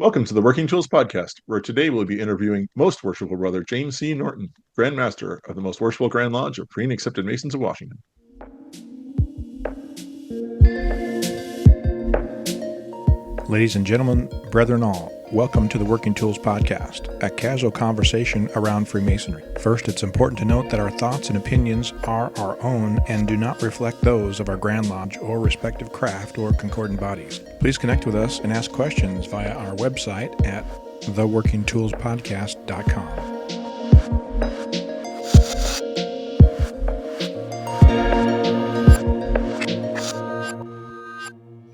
Welcome to the Working Tools Podcast, where today we'll be interviewing Most Worshipful Brother James C. Norton, Grand Master of the Most Worshipful Grand Lodge of Free and Accepted Masons of Washington. Ladies and gentlemen, brethren all, welcome to the Working Tools Podcast, a casual conversation around Freemasonry. First, it's important to note that our thoughts and opinions are our own and do not reflect those of our Grand Lodge or respective craft or concordant bodies. Please connect with us and ask questions via our website at theworkingtoolspodcast.com.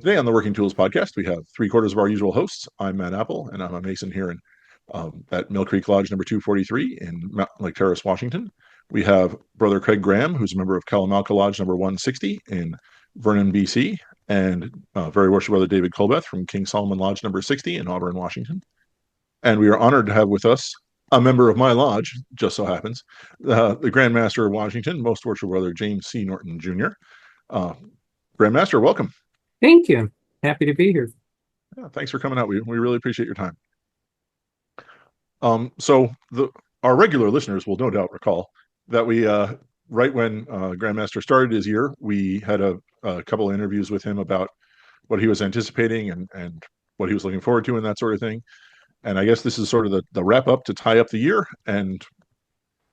Today on the Working Tools Podcast, we have three-quarters of our usual hosts. I'm Matt Appel, and I'm a Mason here at Mill Creek Lodge number 243 in Mountain Lake Terrace, Washington. We have Brother Craig Graham, who's a member of Kalamalka Lodge number 160 in Vernon, BC, and Very Worshipful Brother David Colbeth from King Solomon Lodge number 60 in Auburn, Washington. And we are honored to have with us a member of my lodge, just so happens, the Grand Master of Washington, Most Worshipful Brother James C. Norton, Jr. Grand Master, welcome. Thank you. Happy to be here. Yeah, thanks for coming out. We really appreciate your time. Our regular listeners will no doubt recall that we, right when Grandmaster started his year, we had a couple of interviews with him about what he was anticipating and what he was looking forward to and that sort of thing. And I guess this is sort of the wrap up to tie up the year. And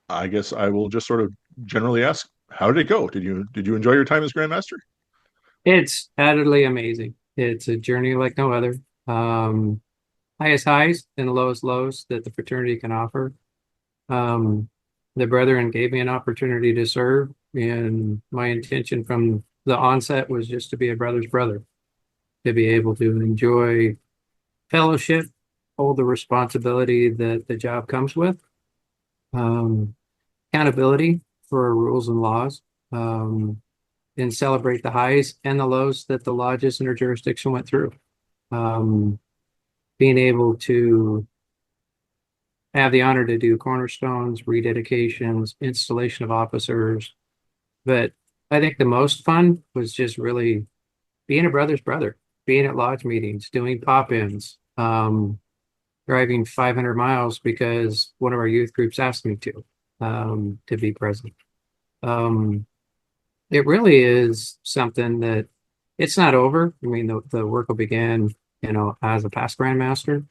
I guess I will just sort of generally ask, how did it go? Did you enjoy your time as Grandmaster? It's utterly amazing. It's a journey like no other. Highest highs and lowest lows that the fraternity can offer. The brethren gave me an opportunity to serve, and my intention from the onset was just to be a brother's brother, to be able to enjoy fellowship, hold the responsibility that the job comes with, accountability for rules and laws, and celebrate the highs and the lows that the lodges and their jurisdiction went through. Being able to have the honor to do cornerstones, rededications, installation of officers. But I think the most fun was just really being a brother's brother, being at lodge meetings, doing pop-ins, driving 500 miles because one of our youth groups asked me to be present. It really is something that it's not over. I mean, the work will begin, as a past Grandmaster,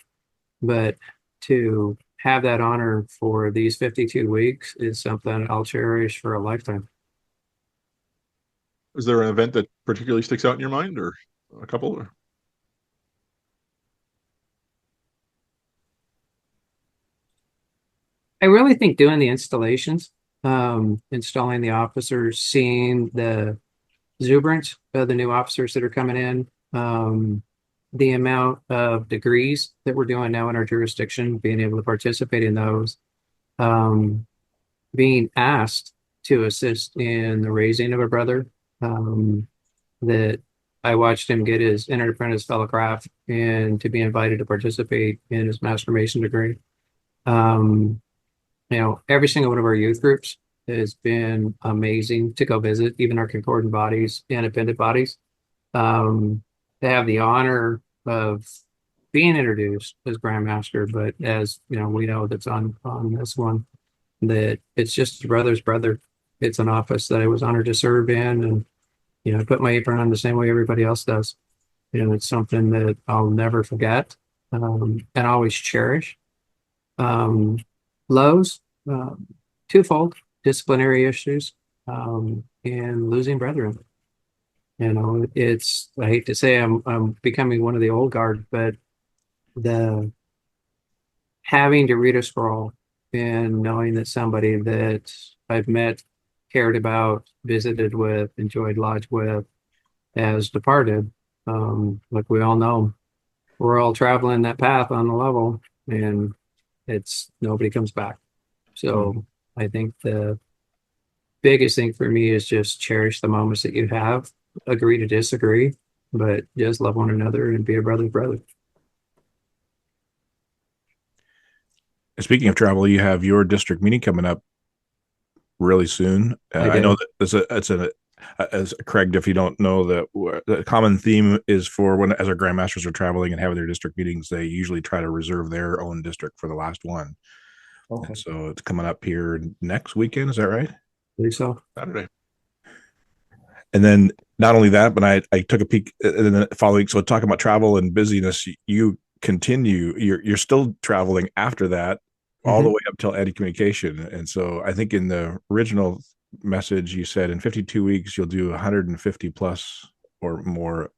but to have that honor for these 52 weeks is something I'll cherish for a lifetime. Is there an event that particularly sticks out in your mind, or a couple? Or? I really think doing the installations, installing the officers, seeing the exuberance of the new officers that are coming in, the amount of degrees that we're doing now in our jurisdiction, being able to participate in those, being asked to assist in the raising of a brother, that I watched him get his entered apprentice fellow craft and to be invited to participate in his Master Mason degree. Every single one of our youth groups has been amazing to go visit, even our concordant bodies and appendant bodies. To have the honor of being introduced as Grandmaster, but as we know that's on this one, that it's just a brother's brother. It's an office that I was honored to serve in, and I put my apron on the same way everybody else does. It's something that I'll never forget and always cherish. Lows, twofold: disciplinary issues and losing brethren. I hate to say I'm becoming one of the old guard, but the having to read a scroll and knowing that somebody that I've met, cared about, visited with, enjoyed lodge with, has departed. Like we all know, we're all traveling that path on the level, and nobody comes back. So I think the biggest thing for me is just cherish the moments that you have, agree to disagree, but just love one another and be a brother's brother. Speaking of travel, you have your district meeting coming up really soon. I know that it's As Craig, if you don't know, the common theme is for when, as our grandmasters are traveling and having their district meetings, they usually try to reserve their own district for the last one. Okay. So it's coming up here next weekend. Is that right? I believe so. Saturday. And then not only that, but I took a peek in the following. So talking about travel and busyness, you continue. You're still traveling after that, all the way up till anti-communication. And so I think in the original message you said in 52 weeks you'll do 150 plus or more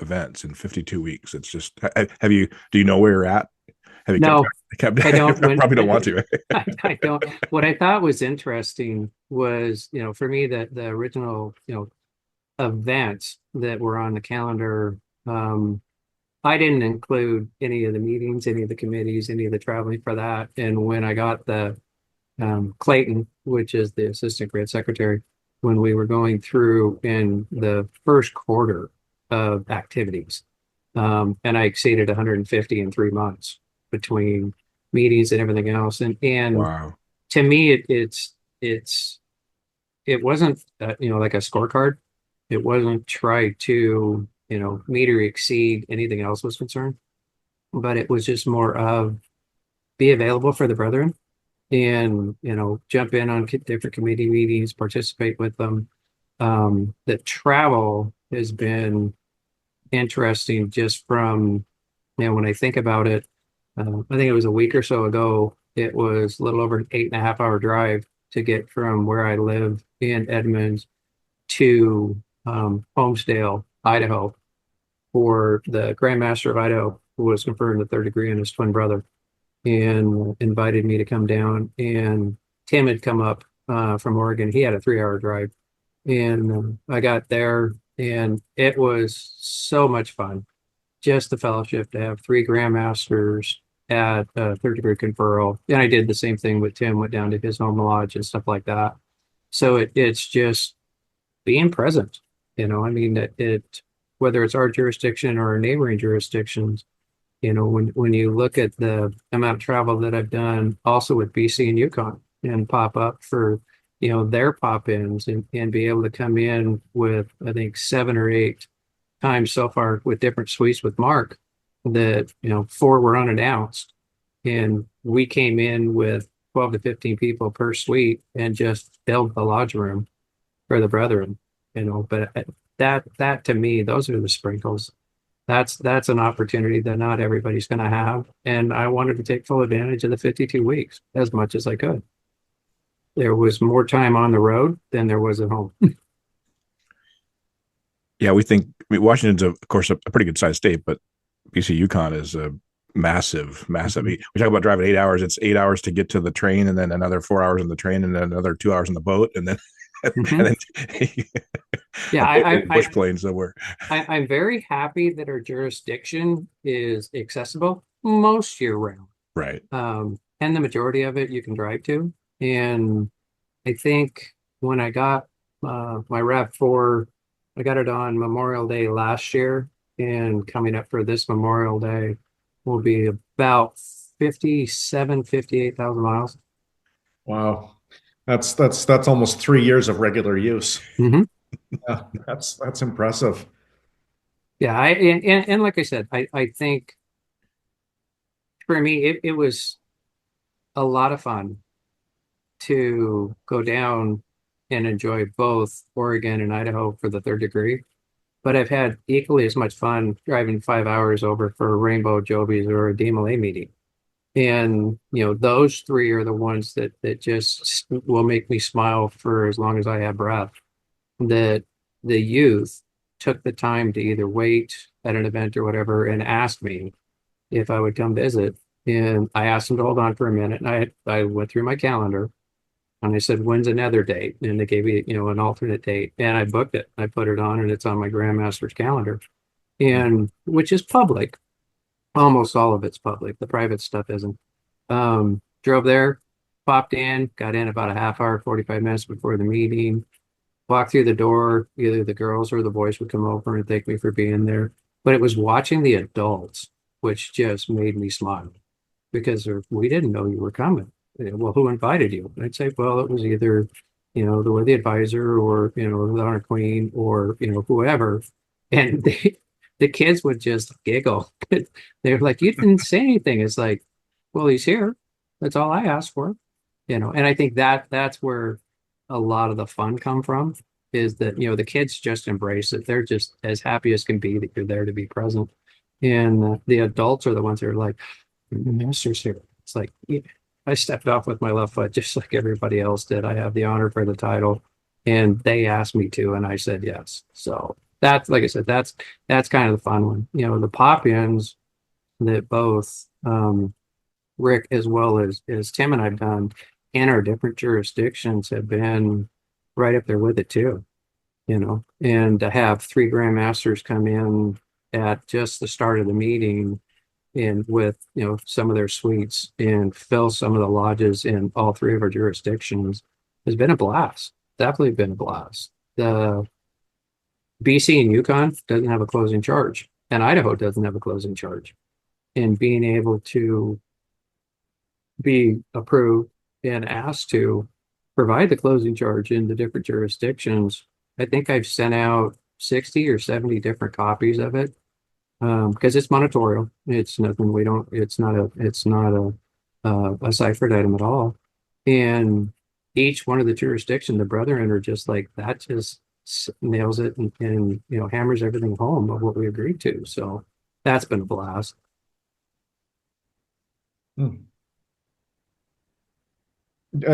events in 52 weeks. It's just, have you? Do you know where you're at? Have you No, kept I don't. probably don't want to. I don't. What I thought was interesting was, for me, that the original, events that were on the calendar, I didn't include any of the meetings, any of the committees, any of the traveling for that. And when I got the Clayton, which is the assistant grant secretary, when we were going through in the first quarter of activities, and I exceeded 150 in 3 months between meetings and everything else. And Wow. to me, it wasn't like a scorecard. It wasn't try to meet or exceed anything else was concerned, but it was just more of be available for the brethren and jump in on different committee meetings, participate with them. The travel has been interesting just from when I think about it. I think it was a week or so ago. It was a little over an 8.5 hour drive to get from where I live in Edmonds to Homestead, Idaho, for the Grand Master of Idaho, who was conferred in the third degree, and his twin brother, and invited me to come down. And Tim had come up from Oregon. He had a 3 hour drive, and I got there, and it was so much fun. Just the fellowship, to have three grandmasters at third degree conferral. And I did the same thing with Tim, went down to his home lodge and stuff like that. So it's just being present. I mean, it whether it's our jurisdiction or neighboring jurisdictions, when you look at the amount of travel that I've done also with BC and Yukon and pop up for, their pop-ins and be able to come in with, I think, 7 or 8 times so far with different suites with Mark that, 4 were unannounced. And we came in with 12 to 15 people per suite and just filled the lodge room for the brethren, but that to me, those are the sprinkles. That's an opportunity that not everybody's going to have. And I wanted to take full advantage of the 52 weeks as much as I could. There was more time on the road than there was at home. Yeah, Washington's, of course, a pretty good sized state, but BC Yukon is a massive. We talk about driving 8 hours. It's 8 hours to get to the train, and then another 4 hours on the train, and then another 2 hours on the boat, and then and then yeah, bush plane somewhere. I'm very happy that our jurisdiction is accessible most year round. Right. And the majority of it you can drive to. And I think when I got my RAV4, I got it on Memorial Day last year, and coming up for this Memorial Day will be about 58,000 miles. Wow. That's almost 3 years of regular use. Mm-hmm. Yeah, that's impressive. Yeah, and like I said, I think for me it was a lot of fun to go down and enjoy both Oregon and Idaho for the third degree. But I've had equally as much fun driving 5 hours over for a Rainbow Jobies or a DMLA meeting. And, those 3 are the ones that just will make me smile for as long as I have breath. That the youth took the time to either wait at an event or whatever and ask me if I would come visit. And I asked them to hold on for a minute. And I went through my calendar and I said, when's another date? And they gave me, an alternate date. And I booked it. I put it on, and it's on my Grandmaster's calendar, and which is public. Almost all of it's public. The private stuff isn't. Drove there, popped in, got in about a half hour, 45 minutes before the meeting. Walked through the door. Either the girls or the boys would come over and thank me for being there. But it was watching the adults, which just made me smile, because we didn't know you were coming. Well, who invited you? And I'd say, well, it was either or the advisor, or the honor queen, or whoever, and the kids would just giggle. They're like, "You didn't say anything." It's like, well, he's here. That's all I asked for. And I think that's where a lot of the fun come from, is that the kids just embrace it. They're just as happy as can be that you're there to be present, and the adults are the ones that are like, "The master's here." It's like, yeah, I stepped off with my left foot just like everybody else did. I have the honor for the title, and they asked me to, and I said yes. So that's, like I said, that's kind of the fun one. The pop-ins that both Rick, as well as Tim and I've done in our different jurisdictions, have been right up there with it too. And to have three grandmasters come in at just the start of the meeting, and with some of their suites, and fill some of the lodges in all three of our jurisdictions, has been a blast. Definitely been a blast. The BC and Yukon doesn't have a closing charge, and Idaho doesn't have a closing charge. And being able to be approved and asked to provide the closing charge in the different jurisdictions, I think I've sent out 60 or 70 different copies of it, because it's monitorial. It's nothing, it's not a ciphered item at all. And each one of the jurisdictions, the brethren are just like, that just nails it, and hammers everything home of what we agreed to. So that's been a blast.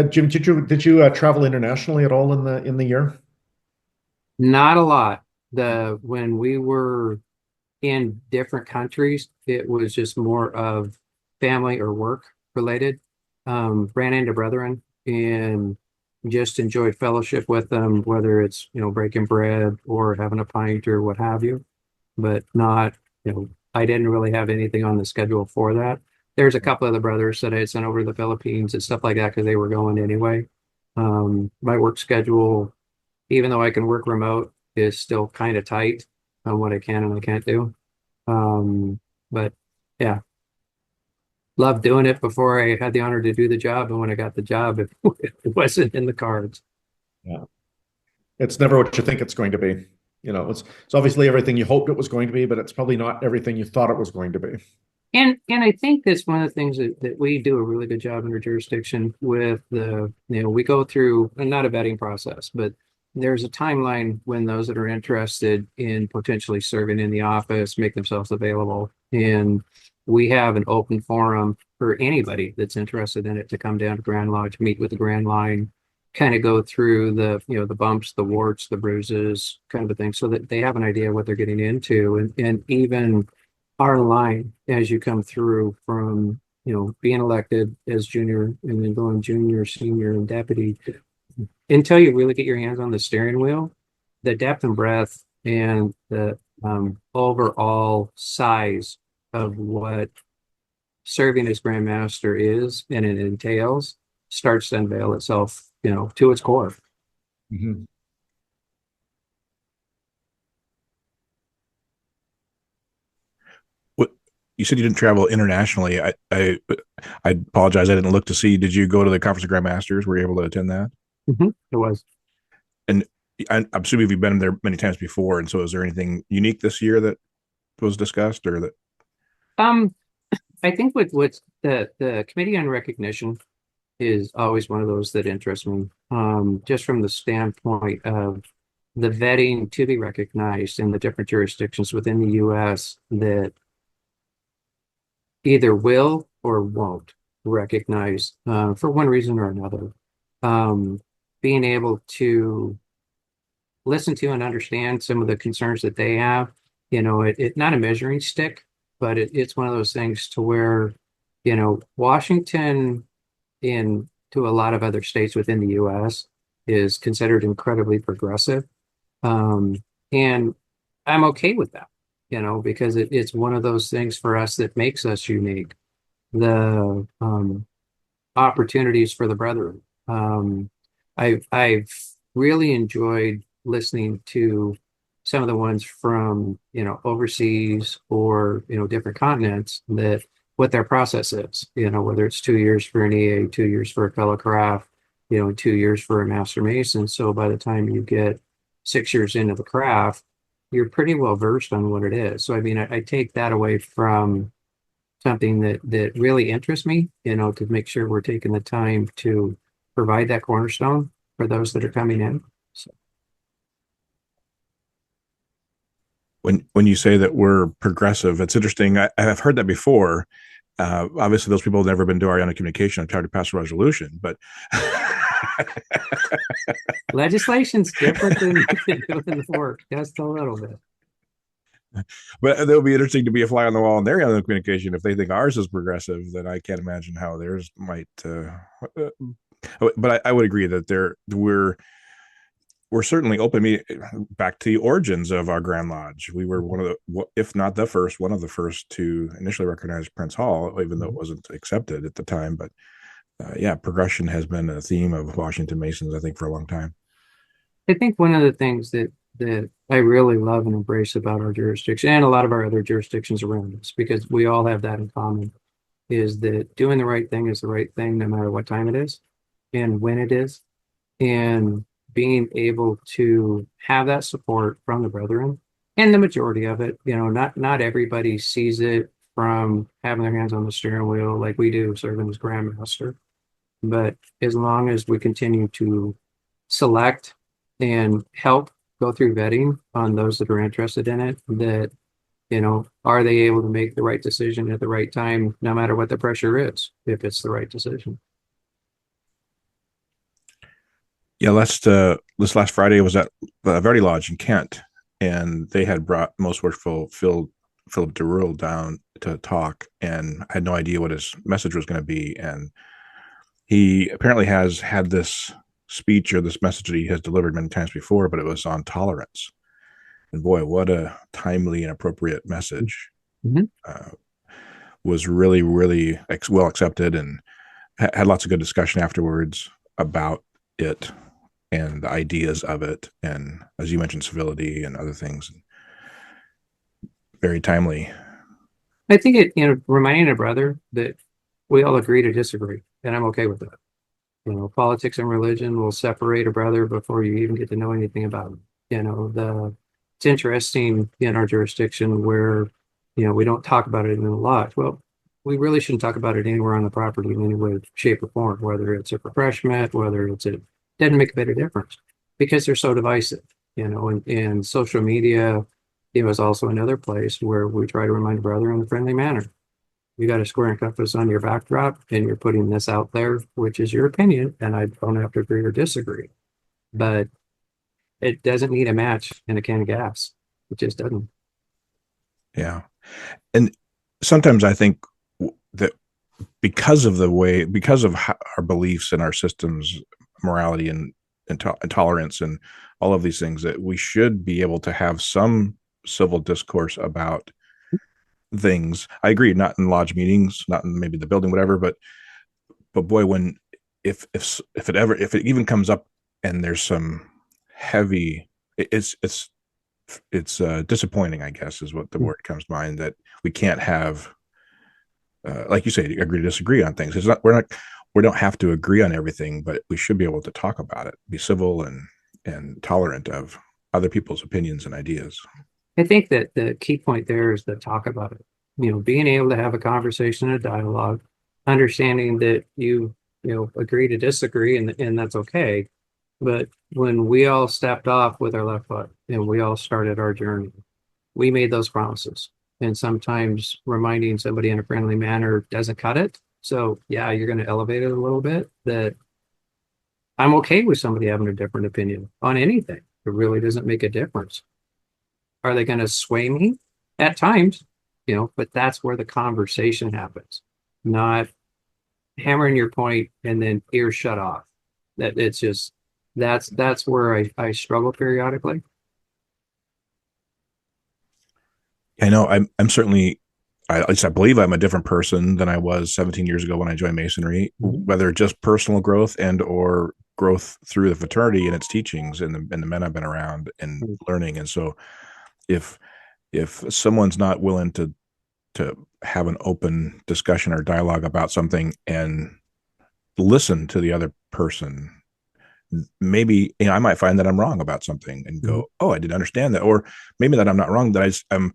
Jim, did you travel internationally at all in the year? Not a lot. When we were in different countries, it was just more of family or work related. Ran into brethren and just enjoyed fellowship with them, whether it's breaking bread or having a pint or what have you. But not, I didn't really have anything on the schedule for that. There's a couple of the brothers that I had sent over to the Philippines and stuff like that, because they were going anyway. My work schedule, even though I can work remote, is still kind of tight on what I can and I can't do. But yeah, loved doing it before I had the honor to do the job. And when I got the job, it wasn't in the cards. Yeah. It's never what you think it's going to be. It's obviously everything you hoped it was going to be, but it's probably not everything you thought it was going to be. And I think that's one of the things that we do a really good job in our jurisdiction with. We go through, not a vetting process, but there's a timeline when those that are interested in potentially serving in the office make themselves available. And we have an open forum for anybody that's interested in it to come down to Grand Lodge, meet with the Grand Line, kind of go through the bumps, the warts, the bruises, kind of a thing, so that they have an idea what they're getting into. And even our line, as you come through from being elected as junior, and then going junior, senior, and deputy, until you really get your hands on the steering wheel, the depth and breadth and the overall size of what serving as grandmaster is and it entails starts to unveil itself to its core. Mm-hmm. You said you didn't travel internationally. I apologize. I didn't look to see. Did you go to the Conference of Grandmasters? Were you able to attend that? Mm-hmm. It was. And I'm assuming you've been there many times before. And so is there anything unique this year that was discussed, or that? I think with the Committee on Recognition is always one of those that interests me, just from the standpoint of the vetting to be recognized in the different jurisdictions within the U.S. that either will or won't recognize, for one reason or another. Being able to listen to and understand some of the concerns that they have, it's not a measuring stick, but it's one of those things to where, Washington, in to a lot of other states within the U.S., is considered incredibly progressive. And I'm okay with that, because it's one of those things for us that makes us unique. The opportunities for the brethren. I've really enjoyed listening to some of the ones from overseas or different continents, that what their process is, whether it's 2 years for an EA, 2 years for a fellow craft, in 2 years for a master mason. So by the time you get 6 years into the craft, you're pretty well versed on what it is. So I mean, I take that away from something that really interests me, to make sure we're taking the time to provide that cornerstone for those that are coming in. So. When you say that we're progressive, it's interesting. I've heard that before. Obviously, those people have never been to Ariana Communication. I've tried to pass a resolution, but Legislation's different than doing the work, just a little bit. But it'll be interesting to be a fly on the wall in their Ariana Communication. If they think ours is progressive, then I can't imagine how theirs might. But I would agree that we're certainly open. Back to the origins of our Grand Lodge, we were one of the, if not the first, one of the first to initially recognize Prince Hall, even though it wasn't accepted at the time. But progression has been a theme of Washington Masons, I think, for a long time. I think one of the things that I really love and embrace about our jurisdiction and a lot of our other jurisdictions around us, because we all have that in common, is that doing the right thing is the right thing no matter what time it is and when it is. And being able to have that support from the brethren, and the majority of it, not everybody sees it from having their hands on the steering wheel like we do serving as Grandmaster. But as long as we continue to select and help go through vetting on those that are interested in it, that, are they able to make the right decision at the right time, no matter what the pressure is, if it's the right decision. Yeah, this last Friday was at the Verde Lodge in Kent, and they had brought Most Worshipful Philip DeRuel down to talk, and I had no idea what his message was going to be. And he apparently has had this speech or this message that he has delivered many times before, but it was on tolerance. And boy, what a timely and appropriate message. Mm-hmm. Was really, really well accepted, and had lots of good discussion afterwards about it and the ideas of it. And as you mentioned, civility and other things. Very timely. I think it, reminding a brother that we all agree to disagree, and I'm okay with that. Politics and religion will separate a brother before you even get to know anything about him. It's interesting in our jurisdiction where, we don't talk about it in a lot. Well, we really shouldn't talk about it anywhere on the property in any way, shape, or form, whether it's a refreshment, whether doesn't make a bit of difference because they're so divisive, and social media, is also another place where we try to remind a brother in a friendly manner. You got a square and compass on your backdrop and you're putting this out there, which is your opinion, and I don't have to agree or disagree, but it doesn't need a match in a can of gas. It just doesn't. Yeah. And sometimes I think that because of our beliefs and our systems, morality and tolerance and all of these things, that we should be able to have some civil discourse about things. I agree, not in lodge meetings, not in maybe the building, whatever, but boy, when if it even comes up and there's some heavy, it's disappointing, I guess, is what the word comes to mind, that we can't have like you say, agree to disagree on things. We don't have to agree on everything, but we should be able to talk about it, be civil and tolerant of other people's opinions and ideas. I think that the key point there is to talk about it. Being able to have a conversation, a dialogue, understanding that you agree to disagree, and that's okay. But when we all stepped off with our left foot and we all started our journey, we made those promises. And sometimes reminding somebody in a friendly manner doesn't cut it. So yeah, you're going to elevate it a little bit. That I'm okay with somebody having a different opinion on anything. It really doesn't make a difference. Are they going to sway me? At times, but that's where the conversation happens, not hammering your point and then ears shut off. That it's just, that's where I struggle periodically. I know I'm certainly, at least I believe I'm a different person than I was 17 years ago when I joined Masonry, whether just personal growth and or growth through the fraternity and its teachings and the men I've been around and learning. And so if someone's not willing to have an open discussion or dialogue about something and listen to the other person, maybe I might find that I'm wrong about something and go, oh, I didn't understand that. Or maybe that I'm not wrong, that I'm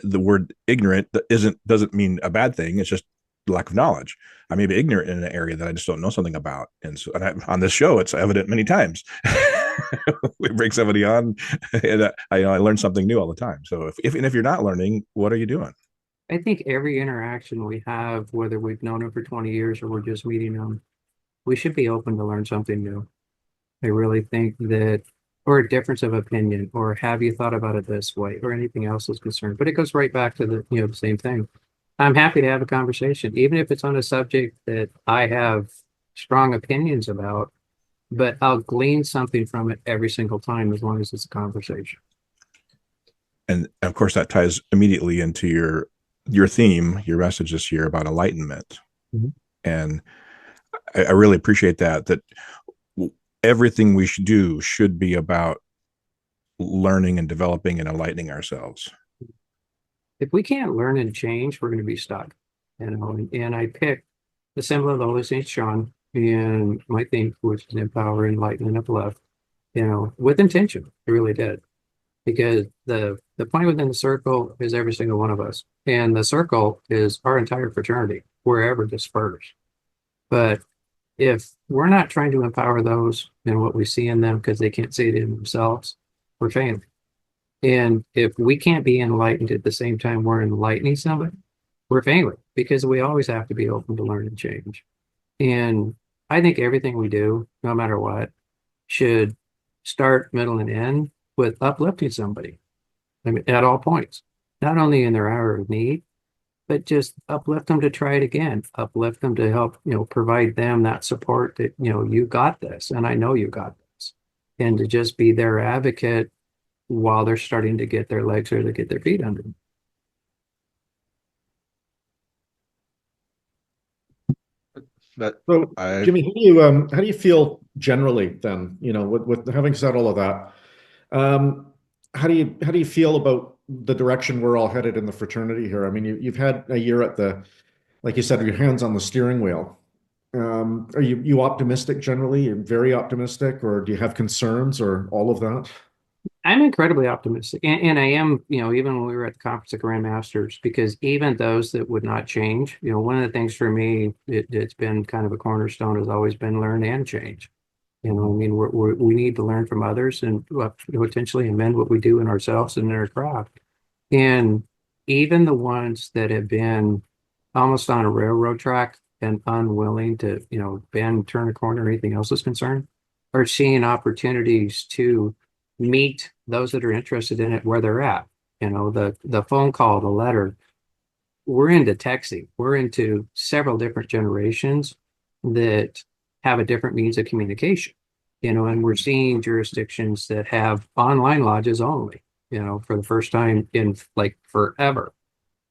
the word ignorant doesn't mean a bad thing. It's just lack of knowledge. I may be ignorant in an area that I just don't know something about. And so on this show, it's evident many times. We bring somebody on and I learn something new all the time. So if you're not learning, what are you doing? I think every interaction we have, whether we've known them for 20 years or we're just meeting them, we should be open to learn something new. I really think that, or a difference of opinion, or have you thought about it this way, or anything else is concerned. But it goes right back to the same thing. I'm happy to have a conversation, even if it's on a subject that I have strong opinions about, but I'll glean something from it every single time as long as it's a conversation. And of course, that ties immediately into your theme, your message this year about enlightenment. And I really appreciate that everything we should do should be about learning and developing and enlightening ourselves. If we can't learn and change, we're going to be stuck. And I picked the symbol of the Holy Saint John and my theme, which is empower, enlighten, and uplift, with intention. I really did. Because the point within the circle is every single one of us. And the circle is our entire fraternity, wherever dispersed. But if we're not trying to empower those and what we see in them because they can't see it in themselves, we're failing. And if we can't be enlightened at the same time we're enlightening somebody, we're failing, because we always have to be open to learn and change. And I think everything we do, no matter what, should start, middle, and end with uplifting somebody. I mean, at all points, not only in their hour of need, but just uplift them to try it again, uplift them to help, provide them that support that, you got this, and I know you got this, and to just be their advocate while they're starting to get their legs or to get their feet under them. So, Jimmy, how do you feel generally then? With having said all of that, how do you feel about the direction we're all headed in the fraternity here? I mean, you've had a year like you said, your hands on the steering wheel. Are you optimistic generally? You're very optimistic, or do you have concerns, or all of that? I'm incredibly optimistic, and I am, even when we were at the conference of Grandmasters, because even those that would not change, one of the things for me, it's been kind of a cornerstone, has always been learn and change. I mean, we need to learn from others and potentially amend what we do in ourselves and in our craft. And even the ones that have been almost on a railroad track and unwilling to, bend, turn a corner, or anything else is concerned, are seeing opportunities to meet those that are interested in it where they're at. The phone call, the letter. We're into texting. We're into several different generations that have a different means of communication, and we're seeing jurisdictions that have online lodges only, for the first time in like forever.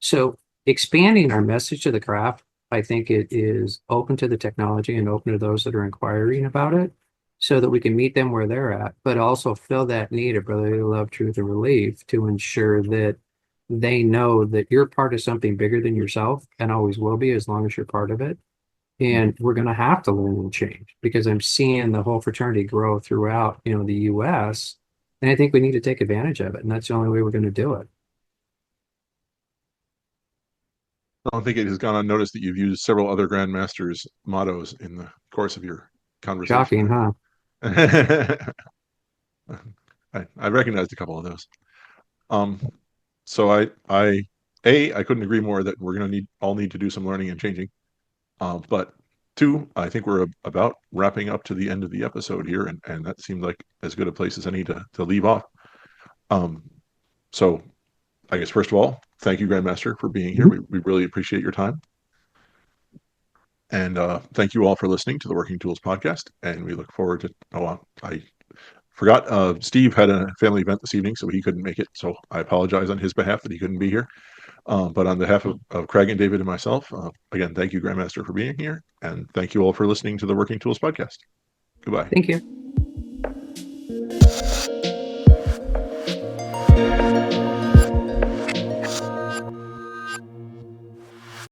So expanding our message to the craft, I think it is open to the technology and open to those that are inquiring about it, so that we can meet them where they're at, but also fill that need of brotherly love, truth, and relief to ensure that they know that you're part of something bigger than yourself and always will be as long as you're part of it. And we're going to have to learn and change, because I'm seeing the whole fraternity grow throughout, the U.S. And I think we need to take advantage of it. And that's the only way we're going to do it. I don't think it has gone unnoticed that you've used several other Grandmasters' mottos in the course of your conversation. Shocking, huh? I recognized a couple of those. So I couldn't agree more that we're going to all need to do some learning and changing. But two, I think we're about wrapping up to the end of the episode here, and that seemed like as good a place as any to leave off. So I guess first of all, thank you, Grandmaster, for being here. We really appreciate your time. And thank you all for listening to the Working Tools podcast. And we look forward to, I forgot, Steve had a family event this evening, so he couldn't make it. So I apologize on his behalf that he couldn't be here. But on behalf of Craig and David and myself, again, thank you, Grandmaster, for being here. And thank you all for listening to the Working Tools podcast. Goodbye. Thank you.